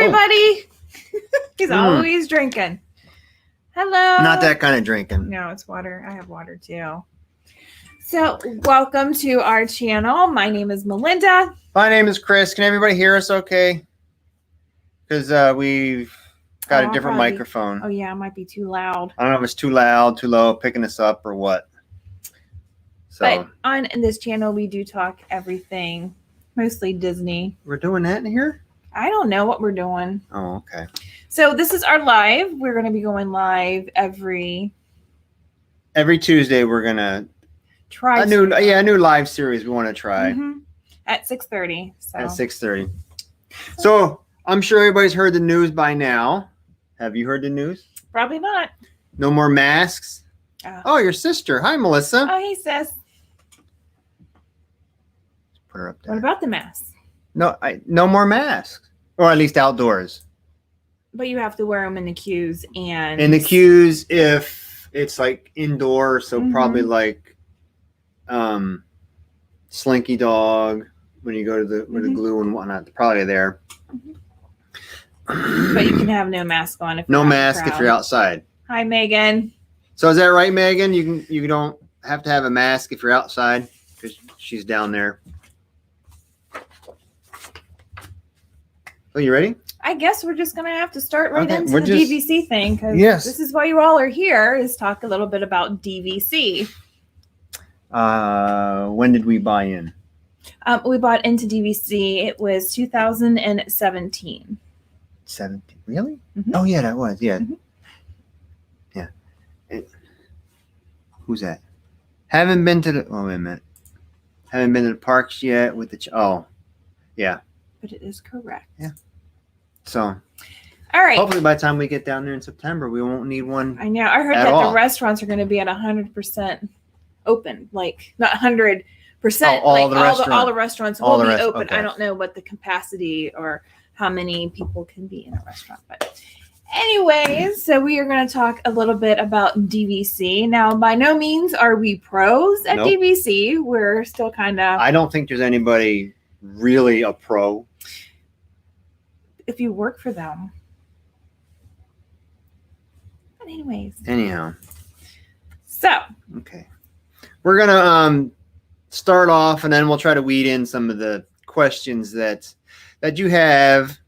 everybody. He's always drinking. Hello. Not that kind of drinking. No, it's water. I have water too. So, welcome to our channel. My name is Melinda. My name is Chris. Can everybody hear us okay? Because we've got a different microphone. Oh, yeah, it might be too loud. I don't know if it's too loud, too low, picking us up or what. So, but in this channel, we do talk everything, mostly Disney. We're doing that in here? I don't know what we're doing. Oh, okay. So this is our live. We're going to be going live every Tuesday. We're going to try a new live series we want to try. At 6:30. So. At 6:30. So I'm sure everybody's heard the news by now. Have you heard the news? Probably not. No more masks. Oh, your sister. Hi, Melissa. Oh, hey, sis. Put her up there. What about the masks? No more masks, or at least outdoors. But you have to wear them in the queues and in the queues if it's like indoor, so probably like Slinky Dog when you go to the where the glue and whatnot, probably there. But you can have no mask on if no mask if you're outside. Hi, Megan. So is that right, Megan? You don't have to have a mask if you're outside because she's down there. Oh, you ready? I guess we're just going to have to start into the DVC thing because this is why you all are here, is talk a little bit about DVC. When did we buy in? We bought into DVC. It was 2017. 17? Really? Oh, yeah, that was. Yeah. Yeah. Who's that? Haven't been to the... Oh, wait a minute. Haven't been to the parks yet with the... Oh, yeah. But it is correct. Yeah. So, all right. Hopefully, by the time we get down there in September, we won't need one. I know. I heard that the restaurants are going to be at 100% open, like not 100%. All the restaurants will be open. Okay. I don't know what the capacity or how many people can be in a restaurant, but anyways, so we are going to talk a little bit about DVC. Now, by no means are we pros at DVC. We're still kind of. I don't think there's anybody really a pro. If you work for them. But anyhow. So. Okay. We're going to start off and then we'll try to weed in some of the questions that you have.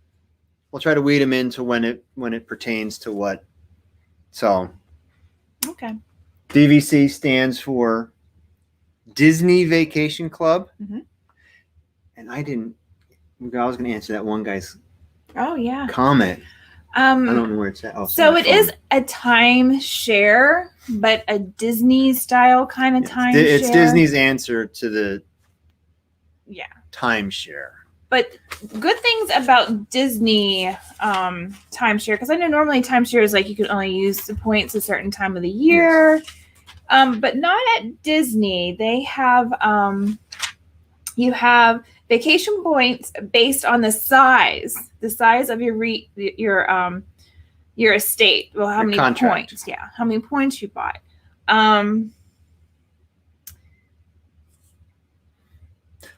We'll try to weed them into when it pertains to what. So. Okay. DVC stands for Disney Vacation Club. And I was going to answer that one guy's comment. I don't know where it's at. Oh, so it is a timeshare, but a Disney style kind of timeshare. It's Disney's answer to the timeshare. But good things about Disney timeshare, because I know normally timeshare is like you can only use the points a certain time of the year. But not at Disney. They have you have vacation points based on the size of your estate. Well, how many points? Yeah, how many points you bought.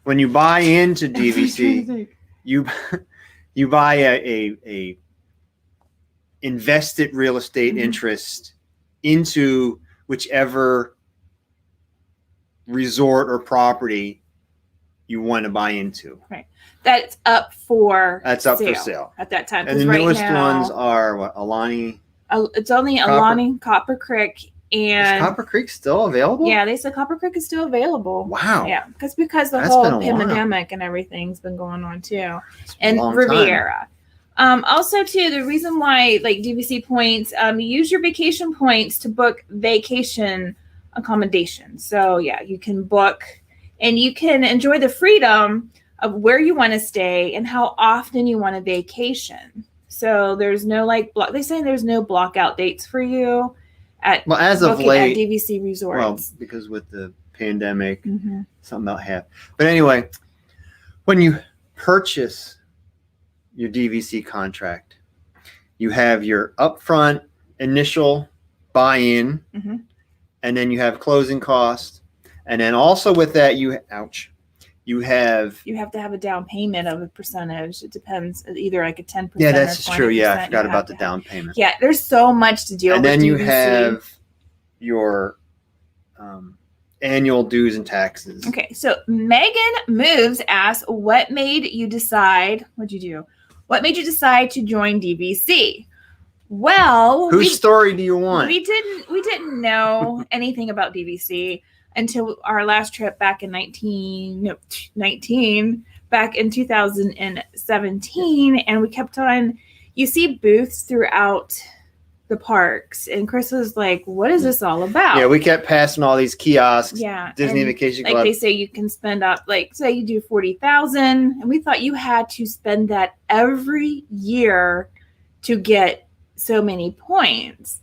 When you buy into DVC, you buy a invested real estate interest into whichever resort or property you want to buy into. Right. That's up for sale at that time. And the newest ones are what, Alani? It's only Alani, Copper Creek, and is Copper Creek still available? Yeah, they said Copper Creek is still available. Wow. Yeah, because the whole pandemic and everything's been going on too. And Riviera. Also too, the reason why like DVC points, use your vacation points to book vacation accommodations. So yeah, you can book and you can enjoy the freedom of where you want to stay and how often you want to vacation. So there's no they say there's no block out dates for you as of late at DVC resorts. Well, because with the pandemic, something about half. But anyway, when you purchase your DVC contract, you have your upfront initial buy-in, and then you have closing costs. And then also with that, You have to have a down payment of a percentage. It depends, either like a 10%. Yeah, that's or 20%. true. Yeah, I forgot about the down payment. Yeah, there's so much to deal with. And then you DVC. have your annual dues and taxes. Okay, so Megan Moves asks, what made you decide? What'd you do? What made you decide to join DVC? Well, whose story do you want? We didn't know anything about DVC until our last trip back in 2017, and we kept on. You see booths throughout the parks, and Chris was like, "What is this all about?" Yeah, we kept passing all these kiosks. Yeah, Disney Vacation Club. Like they say, you can spend up, like say you do 40,000, and we thought you had to spend that every year to get so many points.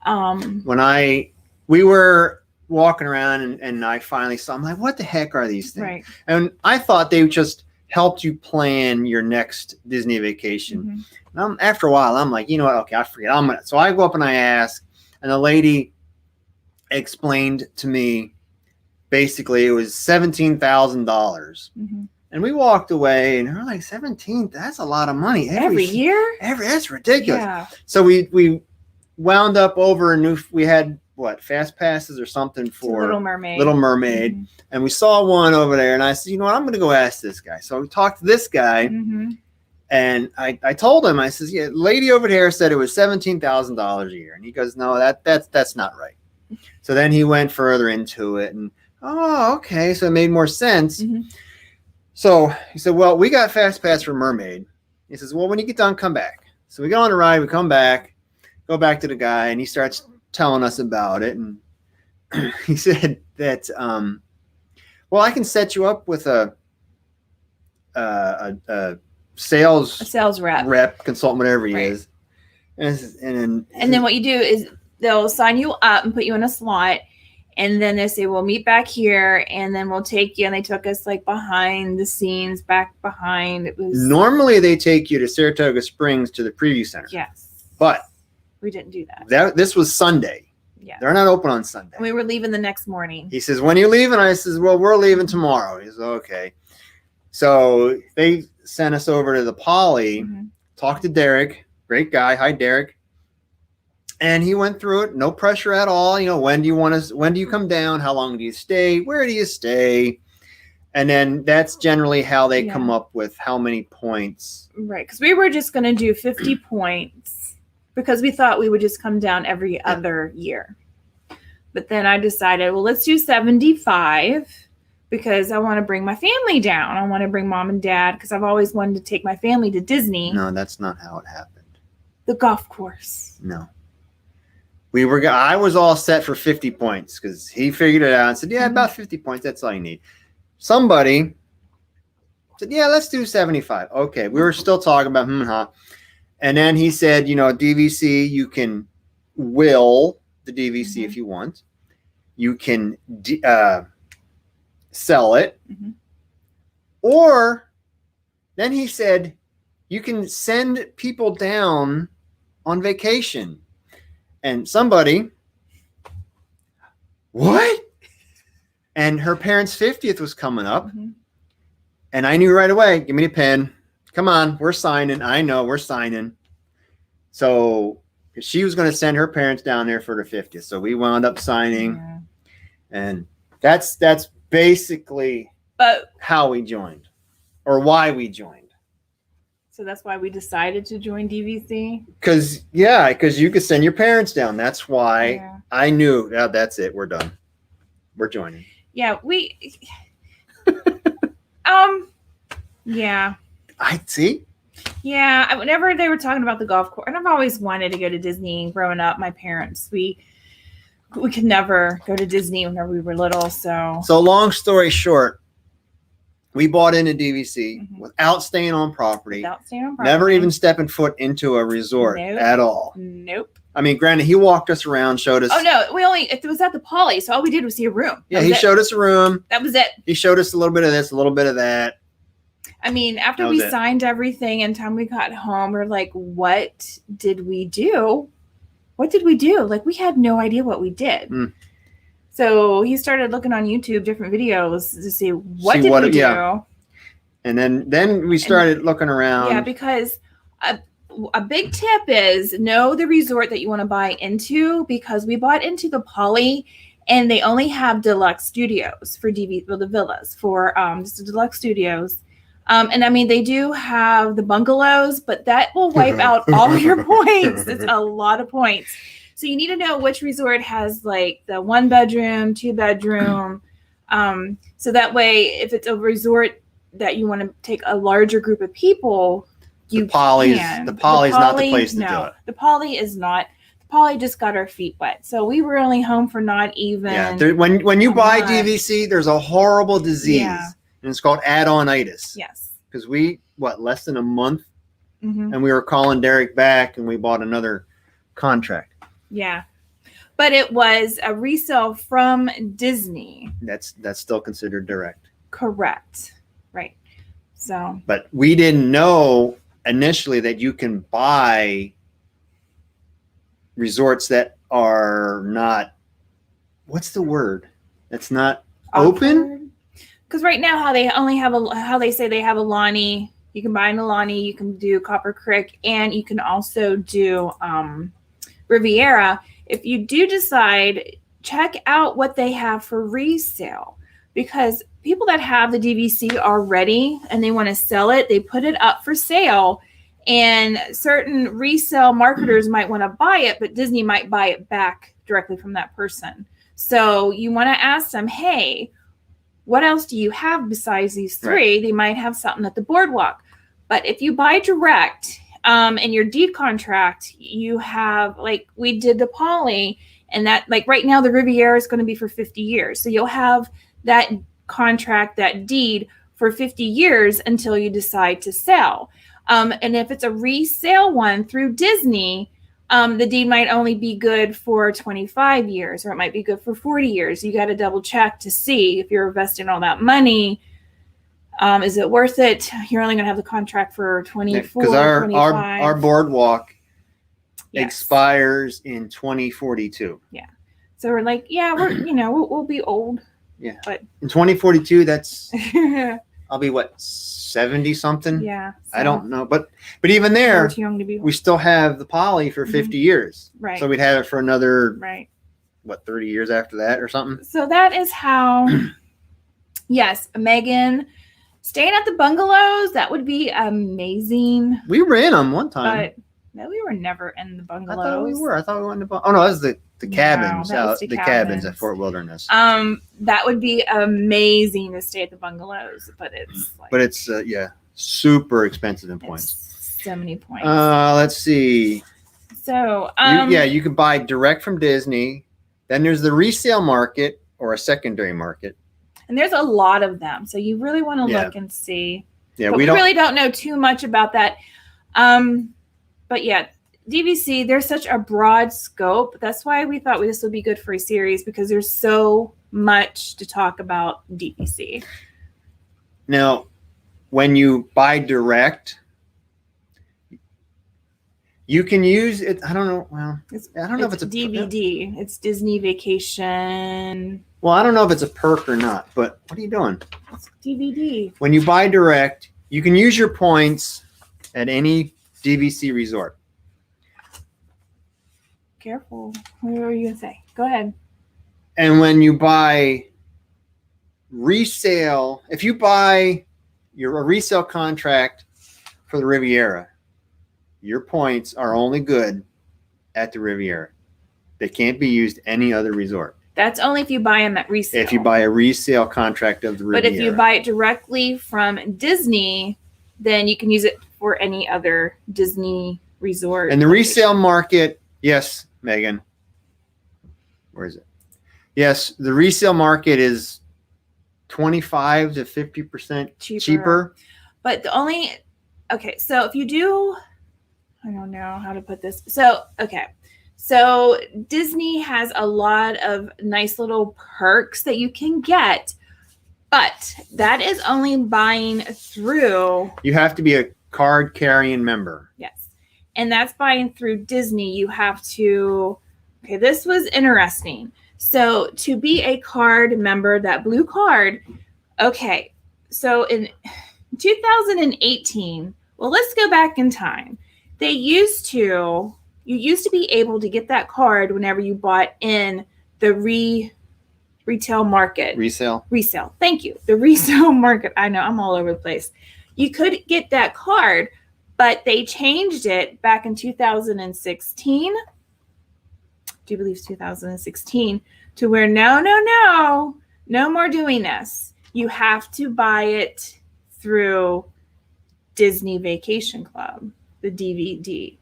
We were walking around and I finally saw, I'm like, what the heck are these things? Right. And I thought they just helped you plan your next Disney vacation. Mm-hmm. After a while, I'm like, you know what? Okay, I forget. So I go up and I ask, and the lady explained to me, basically it was $17,000. Mm-hmm. And we walked away and we're like, 17, that's a lot of money. Every year? That's ridiculous. Yeah. So we wound up over we had fast passes or something for Little Mermaid. Mm-hmm. And we saw one over there and I said, you know what, I'm going to go ask this guy. So we talked to this guy and I told him, I says, yeah, lady over there said it was $17,000 a year. And he goes, no, that's not right. So then he went further into it and, oh, okay. So it made more sense. Mm-hmm. So he said, well, we got fast pass for Mermaid. He says, well, when you get done, come back. So we go on a ride, we come back, go back to the guy, and he starts telling us about it. And he said that, well, I can set you up with a sales rep, consultant, whatever he is. And then what you do is they'll sign you up and put you in a slot. And then they say, we'll meet back here, and then we'll take you. And they took us like behind the scenes, back behind. It was normally they take you to Saratoga Springs to the preview center. Yes, but we didn't do that. This was Sunday. Yeah, they're not open on Sunday. And we were leaving the next morning. He says, "When are you leaving?" I says, "Well, we're leaving tomorrow." He says, "Okay." So they sent us over to the Poly. Talked to Derek, great guy. Hi, Derek. And he went through it, no pressure at all. You know, when do you come down? How long do you stay? Where do you stay? And then that's generally how they come up with how many points. Right. Because we were just going to do 50 points because we thought we would just come down every other year. But then I decided, well, let's do 75 because I want to bring my family down. I want to bring mom and dad because I've always wanted to take my family to Disney. No, that's not how it happened. The golf course. No. I was all set for 50 points because he figured it out and said, yeah, about 50 points. That's all you need. Somebody said, yeah, let's do 75. Okay. We were still talking about, And then he said, you know, DVC, you can will the DVC if you want. You can sell it. Or then he said, you can send people down on vacation. And somebody, what? And her parents' 50th was coming up. And I knew right away, give me a pen. Come on, we're signing. I know, we're signing. So she was going to send her parents down there for the 50th. So we wound up signing. And that's basically how we joined or why we joined. So that's why we decided to join DVC? Because you could send your parents down. That's why I knew, that's it. We're done. We're joining. Yeah, I see. Yeah, whenever they were talking about the golf course, and I've always wanted to go to Disney growing up. My parents, we could never go to Disney whenever we were little. So long story short, we bought into DVC without staying on property. Never even stepping foot into a resort at all. Nope. I mean, granted, he walked us around, showed us. Oh, no. It was at the Poly, so all we did was see a room. Yeah, he showed us a room. That was it. He showed us a little bit of this, a little bit of that. I mean, after we signed everything and time we got home, we're like, what did we do? What did we do? Like, we had no idea what we did. So he started looking on YouTube, different videos to see what did we do. Yeah. And then we started looking around. Yeah, because a big tip is know the resort that you want to buy into, because we bought into the Poly and they only have deluxe studios for the villas for just the deluxe studios. And I mean, they do have the bungalows, but that will wipe out all your points. It's a lot of points. So you need to know which resort has like the 1 bedroom, 2 bedroom. So that way, if it's a resort that you want to take a larger group of people, the Poly's not the place to do it. The Poly is not. The Poly just got our feet wet. So we were only home for not even. Yeah, when you buy DVC, there's a horrible disease, and it's called add-on-itis. Yes. Because less than a month, and we were calling Derek back, and we bought another contract. Yeah, but it was a resale from Disney. That's still considered direct. Correct. Right. So. But we didn't know initially that you can buy resorts that are not, what's the word? That's not open? Because right now how they say they have Alani, you can buy an Alani, you can do Copper Creek, and you can also do Riviera. If you do decide, check out what they have for resale, because people that have the DVC already and they want to sell it, they put it up for sale, and certain resale marketers might want to buy it, but Disney might buy it back directly from that person. So you want to ask them, hey, what else do you have besides these 3? Right. They might have something at the boardwalk. But if you buy direct, in your deed contract, you have, like we did the Poly, and that, like right now the Riviera is going to be for 50 years. So you'll have that contract, that deed for 50 years until you decide to sell. And if it's a resale one through Disney, the deed might only be good for 25 years, or it might be good for 40 years. You got to double check to see if you're investing all that money. Is it worth it? You're only going to have the contract for 24, because our boardwalk expires in 2042. Yeah. So we're like, we'll be old. Yeah. But in 2042, that's I'll be 70 something. Yeah. So I don't know, but even there, too young to be old. We still have the Poly for 50 years. Right. So we'd have it for another 30 years after that or something. So that is how. Yes, Megan. Staying at the bungalows, that would be amazing. We were in them one time. But no, we were never in the bungalows. I thought we were. I thought we went to bungalows. Oh, no, that was the cabins. The cabins at Fort Wilderness. That would be amazing to stay at the bungalows, but it's super expensive in points. So many points. Let's see. So, you can buy direct from Disney. Then there's the resale market or a secondary market. And there's a lot of them. So you really want to look and see. Yeah, but we really don't know too much about that. But yeah, DVC, there's such a broad scope. That's why we thought this would be good for a series, because there's so much to talk about DVC. Now, when you buy direct, you can use it. I don't know. Well, I don't know if it's a DVD. It's Disney Vacation. Well, I don't know if it's a perk or not, but what are you doing? It's DVD. When you buy direct, you can use your points at any DVC resort. Careful. What were you going to say? Go ahead. And when you buy resale, if you buy a resale contract for the Riviera, your points are only good at the Riviera. They can't be used any other resort. That's only if you buy them at resale. If you buy a resale contract of the Riviera. But if you buy it directly from Disney, then you can use it for any other Disney resort. And the resale market, yes, Megan. Where is it? Yes, the resale market is 25 to 50% cheaper. But so if you do, I don't know how to put this. So Disney has a lot of nice little perks that you can get, but that is only buying through. You have to be a card carrying member. Yes. And that's buying through Disney. You have to, this was interesting. So to be a card member, that blue card, okay. So in 2018, well, let's go back in time. You used to be able to get that card whenever you bought in the retail market. Resale. Thank you. The resale market. I know I'm all over the place. You could get that card, but they changed it back in 2016. Do you believe it's 2016 to where no more doing this. You have to buy it through Disney Vacation Club, the DVD,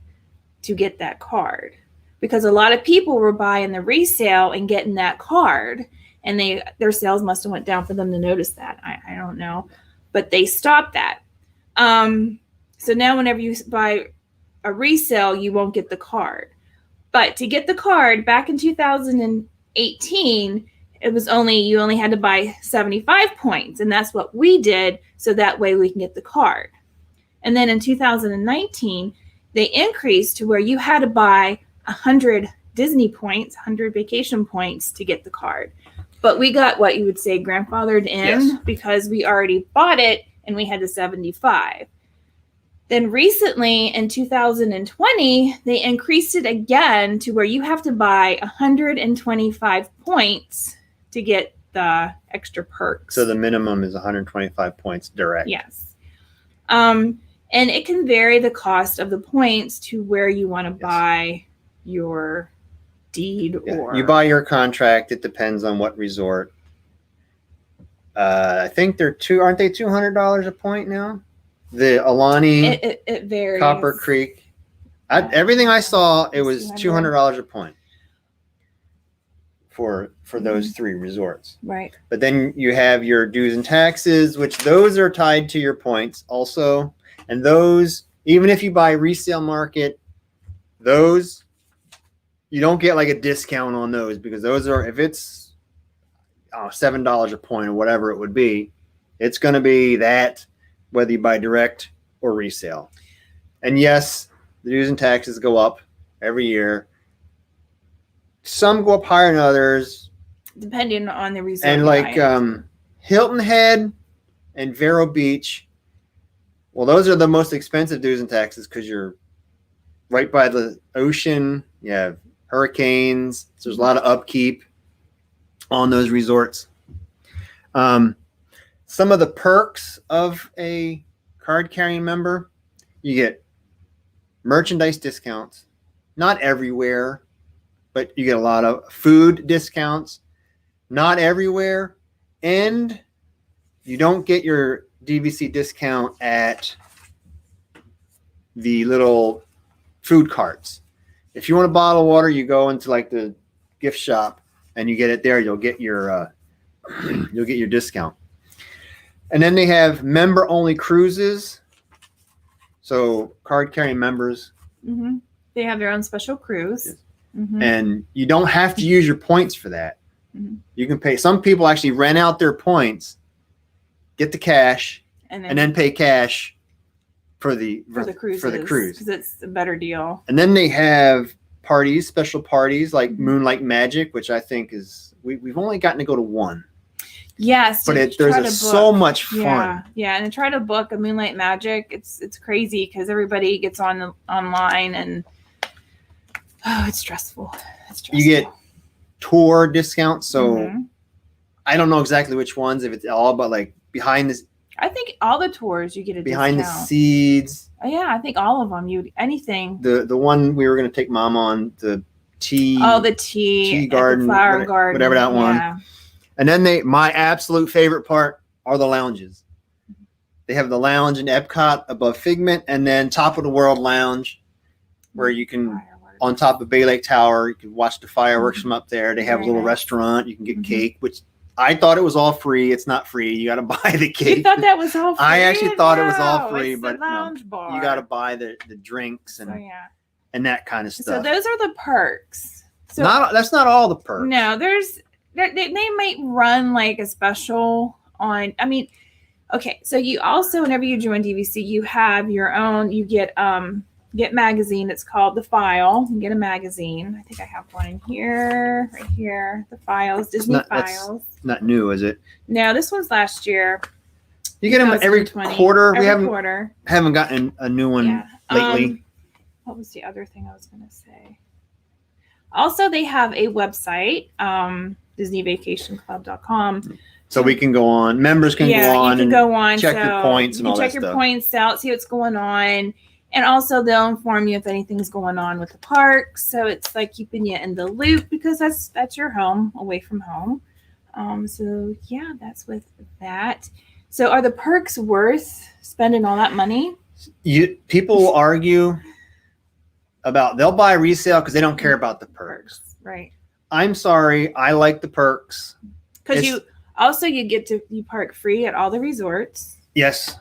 to get that card. Because a lot of people were buying the resale and getting that card, and their sales must have went down for them to notice that. I don't know, but they stopped that. So now whenever you buy a resale, you won't get the card. But to get the card back in 2018, you only had to buy 75 points, and that's what we did, so that way we can get the card. And then in 2019, they increased to where you had to buy 100 Disney points, 100 vacation points to get the card. But we got what you would say grandfathered in because we already bought it and we had the 75. Then recently in 2020, they increased it again to where you have to buy 125 points to get the extra perks. So the minimum is 125 points direct. Yes. And it can vary the cost of the points to where you want to buy your deed or you buy your contract. It depends on what resort. I think aren't they $200 a point now? The Alani, it varies. Copper Creek. Everything I saw, it was $200 a point for those three resorts. Right. But then you have your dues and taxes, which those are tied to your points also. And those, even if you buy resale market, those, you don't get like a discount on those because those are, if it's $7 a point or whatever it would be, it's going to be that whether you buy direct or resale. And yes, the dues and taxes go up every year. Some go up higher than others. Depending on the resort. And like Hilton Head and Vero Beach, well, those are the most expensive dues and taxes because you're right by the ocean. You have hurricanes. So there's a lot of upkeep on those resorts. Some of the perks of a card carrying member, you get merchandise discounts. Not everywhere, but you get a lot of food discounts. Not everywhere. And you don't get your DVC discount at the little food carts. If you want a bottle of water, you go into like the gift shop and you get it there. You'll get your discount. And then they have member-only cruises. So card-carrying members. Mm-hmm. They have their own special cruise. Yes. Mm-hmm. And you don't have to use your points for that. Mm-hmm. You can pay. Some people actually rent out their points, get the cash, and then pay cash for the cruise. Because it's a better deal. And then they have parties, special parties like Moonlight Magic, which I think is we've only gotten to go to one. Yes, but there's so much fun. Yeah, and to try to book a Moonlight Magic, it's crazy because everybody gets online and it's stressful. You get tour discounts, so I don't know exactly which ones, if it's all, but like behind this. I think all the tours you get a behind discount. The seeds. Oh, yeah, I think all of them. Anything. The one we were going to take Mom on, the tea. Oh, the tea garden, flower garden, whatever that one. And then my absolute favorite part are the lounges. They have the lounge in Epcot above Figment, and then Top of the World Lounge, where you can, on top of Bay Lake Tower, you can watch the fireworks from up there. They have a little restaurant. You can get cake, which I thought it was all free. It's not free. You got to buy the cake. You thought that was all free? I actually thought it was all free, it's but lounge bar. You got to buy the drinks and that kind of stuff. So those are the perks. So that's not all the perks. No, they might run like a special on. I mean, okay. So you also, whenever you join DVC, you have your own. You get get magazine. It's called The File. You can get a magazine. I think I have one in here, right here. The Files, Disney Files. Not new, is it? No, this one's last year. You get them every quarter. We haven't gotten a new one lately. What was the other thing I was going to say? Also, they have a website, DisneyVacationClub.com. So we can go on. Members can go on. You can go on. Check your points and all that stuff. Check your points out, see what's going on. And also they'll inform you if anything's going on with the park. So it's like keeping you in the loop because that's your home, away from home. So yeah, that's with that. So are the perks worth spending all that money? People will argue about they'll buy resale because they don't care about the perks. Right. I'm sorry, I like the perks. Because you get to park free at all the resorts. Yes.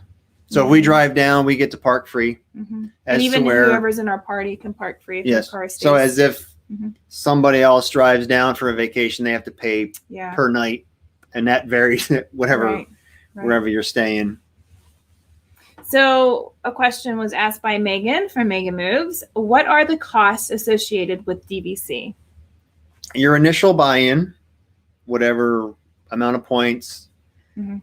So if we drive down, we get to park free. Mm-hmm. And even whoever's in our party can park free if their car stays. So as if somebody else drives down for a vacation, they have to pay per night. And that varies wherever you're staying. So a question was asked by Megan from Megan Moves. What are the costs associated with DVC? Your initial buy-in, whatever amount of points. Mm-hmm.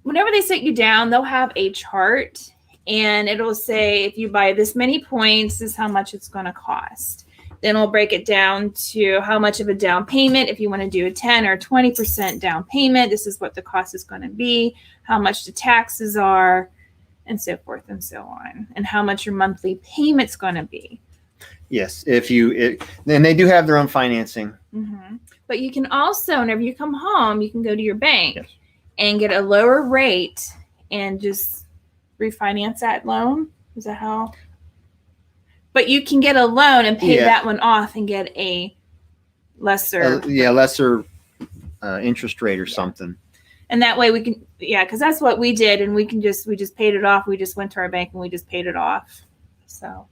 Whenever they sit you down, they'll have a chart and it'll say if you buy this many points, this is how much it's going to cost. Then we'll break it down to how much of a down payment. If you want to do a 10 or 20% down payment, this is what the cost is going to be, how much the taxes are, and so forth and so on, and how much your monthly payment's going to be. Yes, then they do have their own financing. Mm-hmm. But you can also, whenever you come home, you can go to your bank and get a lower rate and just refinance that loan. Is that how? But you can get a loan and pay that one off and get a lesser interest rate or something. And that way we can, because that's what we did, and we just paid it off. We just went to our bank and we just paid it off. So,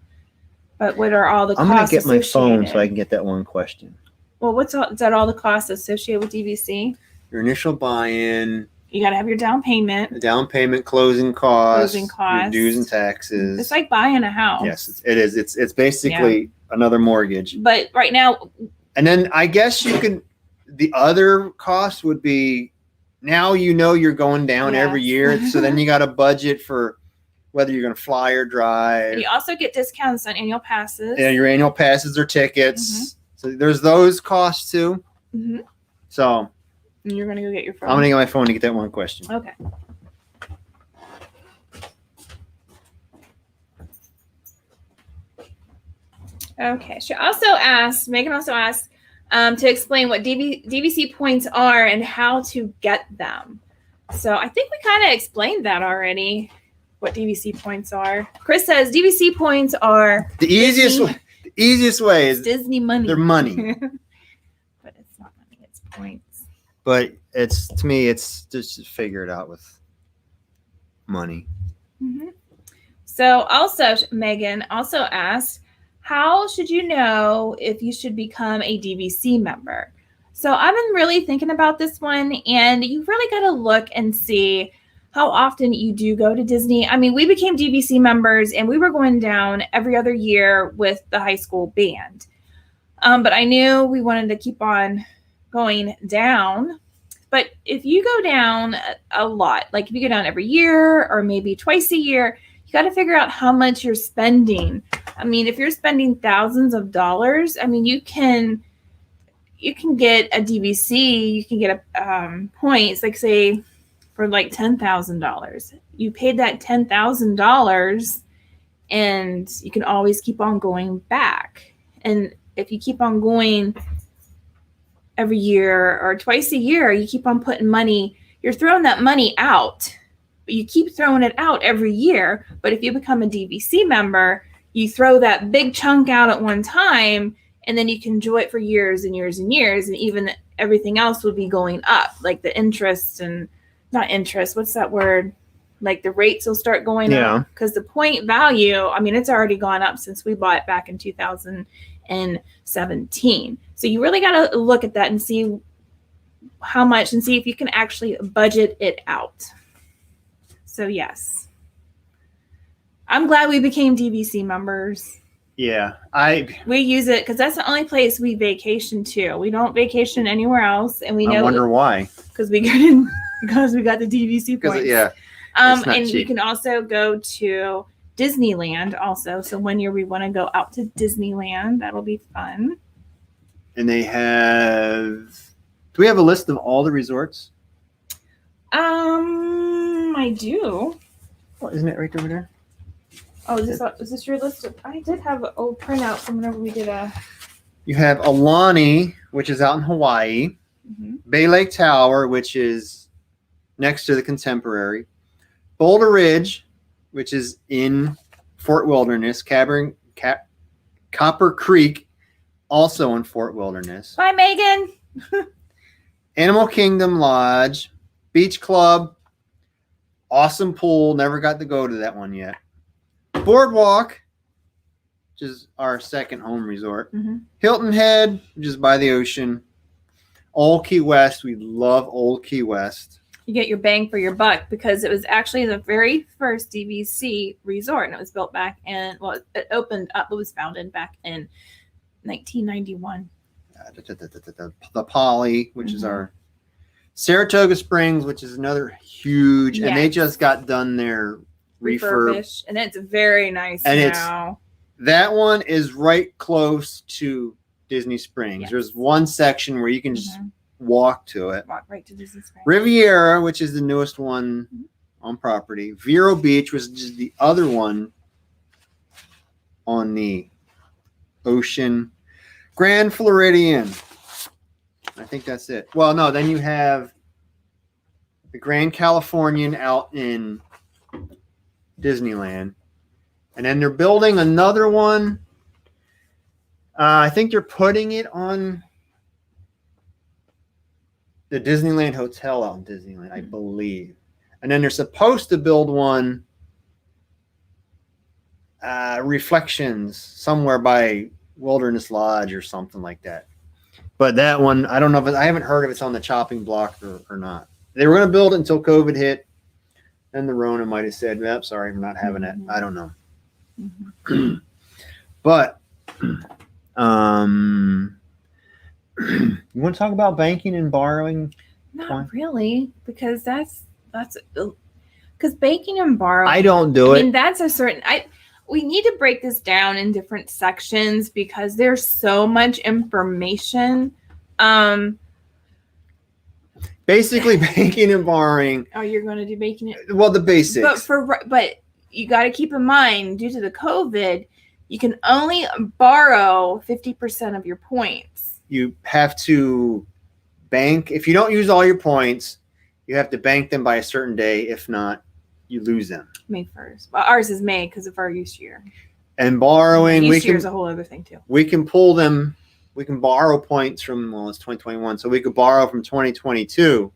but what are all the costs? I'm gonna get my phone so I can get that one question. Well, is that all the costs associated with DVC? Your initial buy-in. You got to have your down payment. The down payment, closing costs, your dues and taxes. It's like buying a house. Yes, it is. It's basically another mortgage. But right now. And then I guess the other cost would be, now you're going down every year. So then you got a budget for whether you're going to fly or drive. And you also get discounts on annual passes. Yeah, your annual passes or tickets. Mm-hmm. So there's those costs too. Mm-hmm. So. And you're going to go get your phone. I'm going to get my phone to get that one question. Okay. Okay. Megan also asked to explain what DVC points are and how to get them. So I think we kind of explained that already, what DVC points are. Chris says DVC points are the easiest way is Disney money. They're money. But it's not money, it's points. But to me, it's just figure it out with money. Mm-hmm. So also, Megan also asked, how should you know if you should become a DVC member? So I've been really thinking about this one, and you really got to look and see how often you do go to Disney. I mean, we became DVC members, and we were going down every other year with the high school band. But I knew we wanted to keep on going down. But if you go down a lot, like if you go down every year or maybe twice a year, you got to figure out how much you're spending. I mean, if you're spending thousands of dollars, I mean, you can get a DVC, you can get points, like say for like $10,000. You paid that $10,000 and you can always keep on going back. And if you keep on going every year or twice a year, you keep on putting money, you're throwing that money out, but you keep throwing it out every year. But if you become a DVC member, you throw that big chunk out at one time, and then you can enjoy it for years and years and years. And even everything else will be going up, like the interest and not interest. What's that word? Like the rates will start going up because the point value, I mean, it's already gone up since we bought back in 2017. So you really got to look at that and see how much and see if you can actually budget it out. So yes. I'm glad we became DVC members. Yeah, we use it because that's the only place we vacation to. We don't vacation anywhere else, and I wonder why. Because we got the DVC points. Yeah, and cheap. You can also go to Disneyland also. So when we want to go out to Disneyland, that'll be fun. And they have. Do we have a list of all the resorts? I do. Well, isn't it right over there? Oh, is this your list? I did have an old printout from whenever we did a. You have Aulani, which is out in Hawaii. Mm-hmm. Bay Lake Tower, which is next to the Contemporary. Boulder Ridge, which is in Fort Wilderness. Copper Creek, also in Fort Wilderness. Bye, Megan. Animal Kingdom Lodge, Beach Club, awesome pool. Never got to go to that one yet. Boardwalk, which is our second home resort. Mm-hmm. Hilton Head, which is by the ocean. Old Key West. We love Old Key West. You get your bang for your buck because it was actually the very first DVC resort, and it was built back in, it opened up, it was founded back in 1991. The Poly, which is our Saratoga Springs, which is another huge, and they just got done their refurbished, and it's very nice and now. That one is right close to Disney Springs. Yes. There's one section where you can just walk to it. Walk right to Disney Springs. Riviera, which is the newest one on property. Vero Beach, which is the other one on the ocean. Grand Floridian. I think that's it. Well, no, then you have the Grand Californian out in Disneyland. And then they're building another one. I think they're putting it on the Disneyland Hotel out in Disneyland, I believe. And then they're supposed to build one, Reflections, somewhere by Wilderness Lodge or something like that. But that one, I don't know if I haven't heard if it's on the chopping block or not. They were going to build it until COVID hit. Then the Rona might have said, "Yep, sorry, we're not having it." I don't know. Mm-hmm. But you want to talk about banking and borrowing? Not really, because that's because banking and borrowing. I don't do it. I mean, that's a certain. We need to break this down in different sections because there's so much information. Basically, banking and borrowing. Oh, you're going to do banking? Well, the basics. But you got to keep in mind, due to the COVID, you can only borrow 50% of your points. You have to bank. If you don't use all your points, you have to bank them by a certain day. If not, you lose them. May 1st. Well, ours is May because of our use year. And borrowing, use year is a whole other thing too. We can pull them. We can borrow points from, it's 2021, so we could borrow from 2022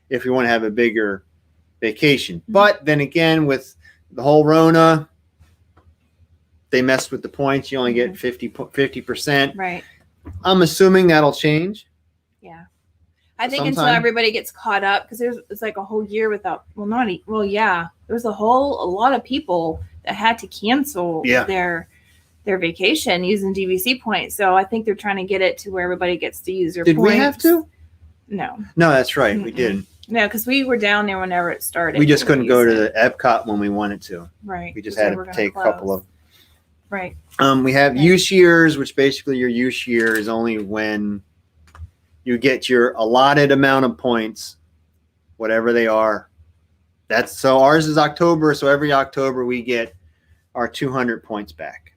if we want to have a bigger vacation. Mm-hmm. But then again, with the whole Rona, they messed with the points. You only get 50%. Right. I'm assuming that'll change. Yeah. I think until everybody gets caught up, because it's like a whole year without, there was a lot of people that had to cancel their vacation using DVC points. So I think they're trying to get it to where everybody gets to use their points. Did we have to? No, that's right. Mm-mm. We didn't. No, because we were down there whenever it started. We just couldn't go to the Epcot when we wanted to. Right. We just had to take a couple of. Right. We have use years, which basically your use year is only when you get your allotted amount of points, whatever they are. So ours is October. So every October we get our 200 points back.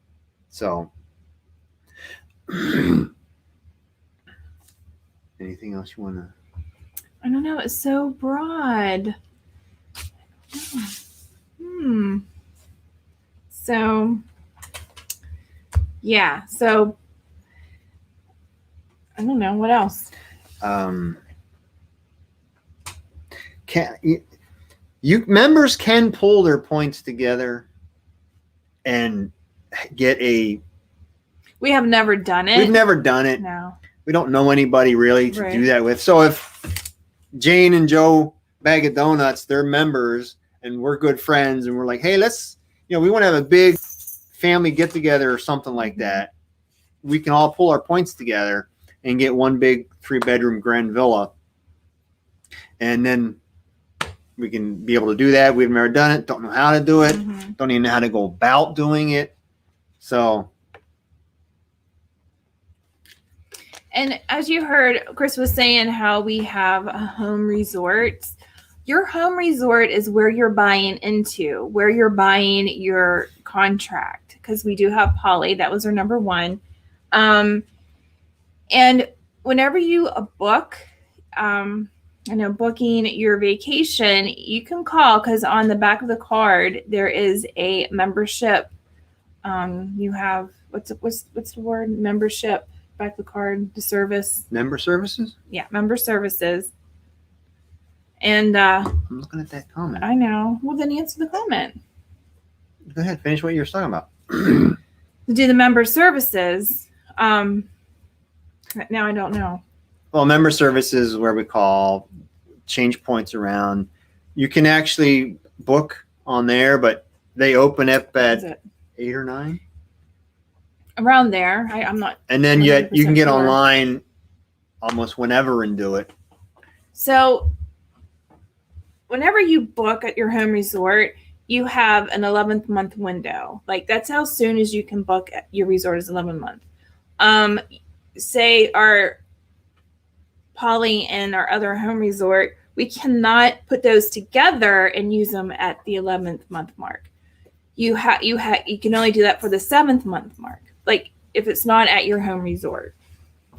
So anything else you want to? I don't know. It's so broad. So, yeah. So, I don't know. What else? Members can pull their points together and get a. We have never done it. We've never done it. No. We don't know anybody really to do that with. So if Jane and Joe Bag of Donuts, they're members and we're good friends and we're like, hey, let's we want to have a big family get together or something like that, we can all pull our points together and get one big 3-bedroom grand villa. And then we can be able to do that. We've never done it. Don't know how to do it. Don't even know how to go about doing it. So. And as you heard, Chris was saying how we have a home resort. Your home resort is where you're buying into, where you're buying your contract, because we do have poly. That was our number one. And whenever you book, booking your vacation, you can call, because on the back of the card there is a membership. You have what's the word? Membership. Back of the card, the service. Member services? Yeah, member services. And I'm looking at that comment. I know. Well, then answer the comment. Go ahead, finish what you were talking about. To do the member services. Now I don't know. Well, member services is where we call, change points around. You can actually book on there, but they open up at 8 or 9. Around there. I'm not. And then you can get online almost whenever and do it. So whenever you book at your home resort, you have an 11th month window. Like, that's how soon as you can book at your resort is 11 month. Say our poly and our other home resort, we cannot put those together and use them at the 11th month mark. You can only do that for the 7th month mark. Like, if it's not at your home resort.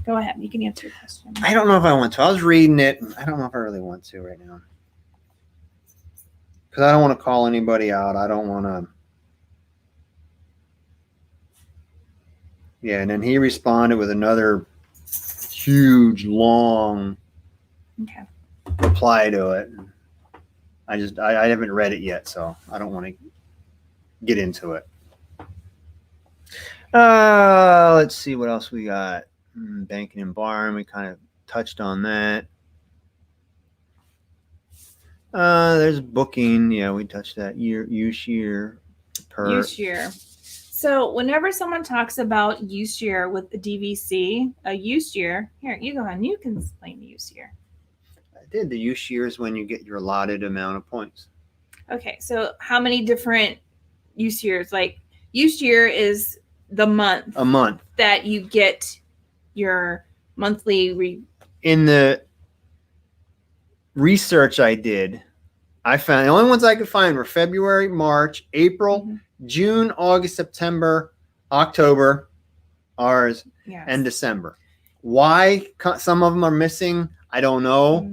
Go ahead. You can answer your question. I don't know if I want to. I was reading it. I don't know if I really want to right now. Because I don't want to call anybody out. I don't want to. Yeah, and then he responded with another huge, long reply to it. I haven't read it yet, so I don't want to get into it. Let's see what else we got. Banking and borrowing, we kind of touched on that. There's booking. Yeah, we touched that. Use year. Use year. So whenever someone talks about use year with the DVC, a use year, here, you go on. You can explain the use year. I did. The use year is when you get your allotted amount of points. Okay, so how many different use years? Like, use year is the month. A month. That you get your monthly. In the research I did, I found the only ones I could find were February, March, April, June, August, September, October, ours, and December. Why some of them are missing, I don't know,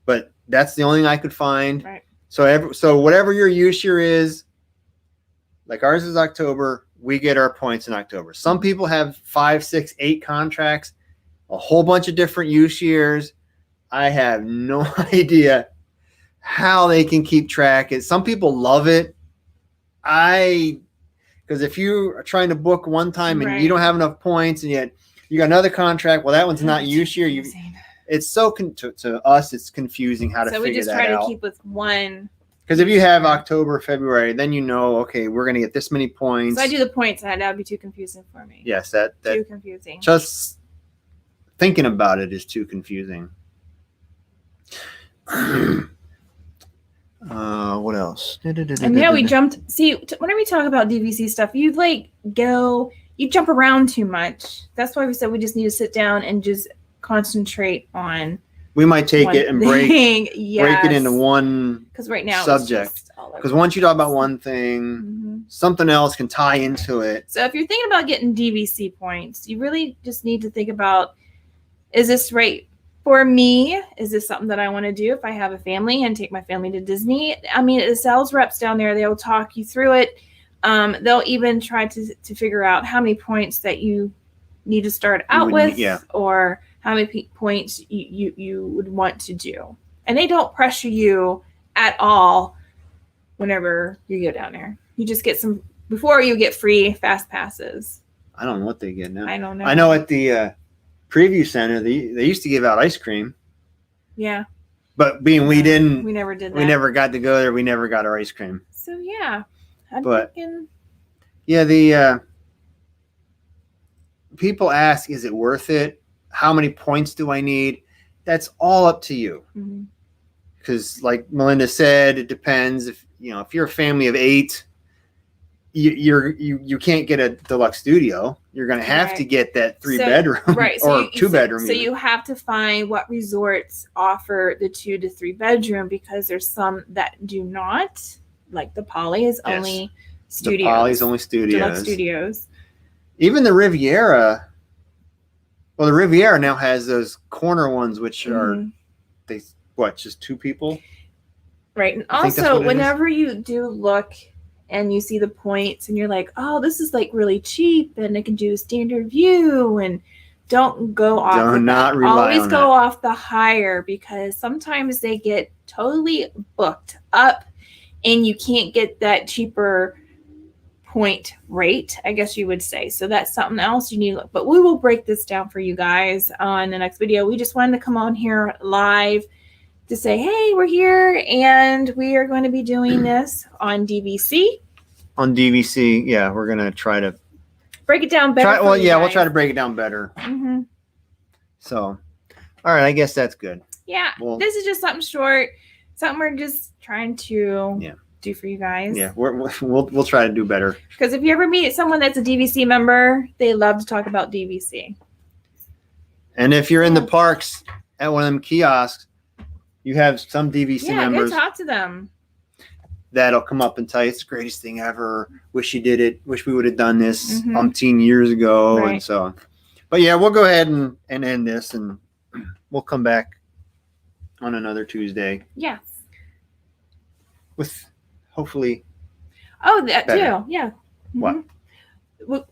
but that's the only thing I could find. Right. So whatever your use year is, like ours is October, we get our points in October. Some people have 5, 6, 8 contracts, a whole bunch of different use years. I have no idea how they can keep track. Some people love it. Because if you are trying to book one time and you don't have enough points, and yet you got another contract, well, that one's not use year. It's so to us, it's confusing how to figure that out. So we just try to keep with one. Because if you have October, February, then you know, okay, we're going to get this many points. So I do the points, and that would be too confusing for me. Yes, that too confusing. Just thinking about it is too confusing. What else? And yeah, we jumped. See, whenever we talk about DVC stuff, you jump around too much. That's why we said we just need to sit down and just concentrate on. We might take it and break it into one right now subject. Because once you talk about one thing, something else can tie into it. So if you're thinking about getting DVC points, you really just need to think about, is this right for me? Is this something that I want to do if I have a family and take my family to Disney? I mean, the sales reps down there, they'll talk you through it. They'll even try to figure out how many points that you need to start out with, or how many points you would want to do. And they don't pressure you at all whenever you go down there. You just get some, before you get free fast passes. I don't know what they get now. I don't know. I know at the preview center, they used to give out ice cream. Yeah. But being we never did that. We never got to go there. We never got our ice cream. So yeah. Yeah, the people ask, is it worth it? How many points do I need? That's all up to you. Because like Melinda said, it depends. If you're a family of 8, you can't get a deluxe studio. You're going to have to get that 3-bedroom or 2-bedroom. So you have to find what resorts offer the 2 to 3 bedroom, because there's some that do not, like the Poly is only studios. The Poly's only studios. Deluxe studios. Even the Riviera. Well, the Riviera now has those corner ones, which are just 2 people? Right. And also, whenever you do look and you see the points and you're like, oh, this is like really cheap and it can do a standard view, and don't go off. Do not rely Always go off the higher, because sometimes they get totally booked up and you can't get that cheaper point rate, I guess you would say. So that's something else you need. But we will break this down for you guys on the next video. We just wanted to come on here live to say, hey, we're here and we are going to be doing this on DVC. On DVC, yeah, we're going to try to break it down better. We'll try to break it down better. So, all right, I guess that's good. Yeah, this is just something short, something we're just trying to do for you guys. Yeah, we'll try to do better. Because if you ever meet someone that's a DVC member, they love to talk about DVC. And if you're in the parks at one of them kiosks, you have some DVC members. Yeah, go talk to them. That'll come up and tell you it's the greatest thing ever. Wish you did it. Wish we would have done this umpteen years ago, and so on. But yeah, we'll go ahead and end this, and we'll come back on another Tuesday. Yes. With hopefully. Oh, that better. too. Yeah. What? Well,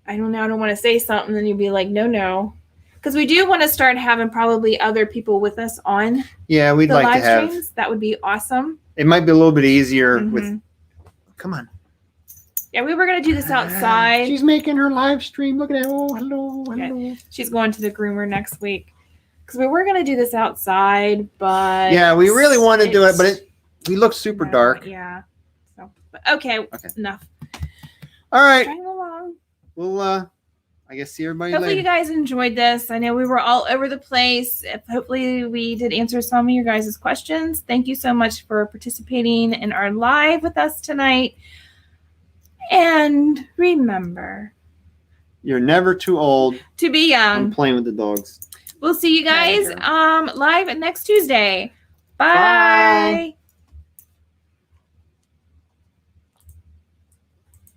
I don't know. I don't want to say something, and you'll be like, no. Because we do want to start having probably other people with us on. Yeah, we'd like to have. Streams. That would be awesome. It might be a little bit easier with. Come on. Yeah, we were going to do this outside. She's making her live stream. Look at that. Oh, hello. Okay. She's going to the groomer next week. Because we were going to do this outside, but. Yeah, we really want to do it, but we look super dark. Yeah. So, but okay. Enough. All right. Trying along. We'll, I guess, see everybody Hopefully later. you guys enjoyed this. I know we were all over the place. Hopefully we did answer some of your guys' questions. Thank you so much for participating in our live with us tonight. And remember, you're never too old to be young. I'm playing with the dogs. We'll see you guys live next Tuesday. Bye.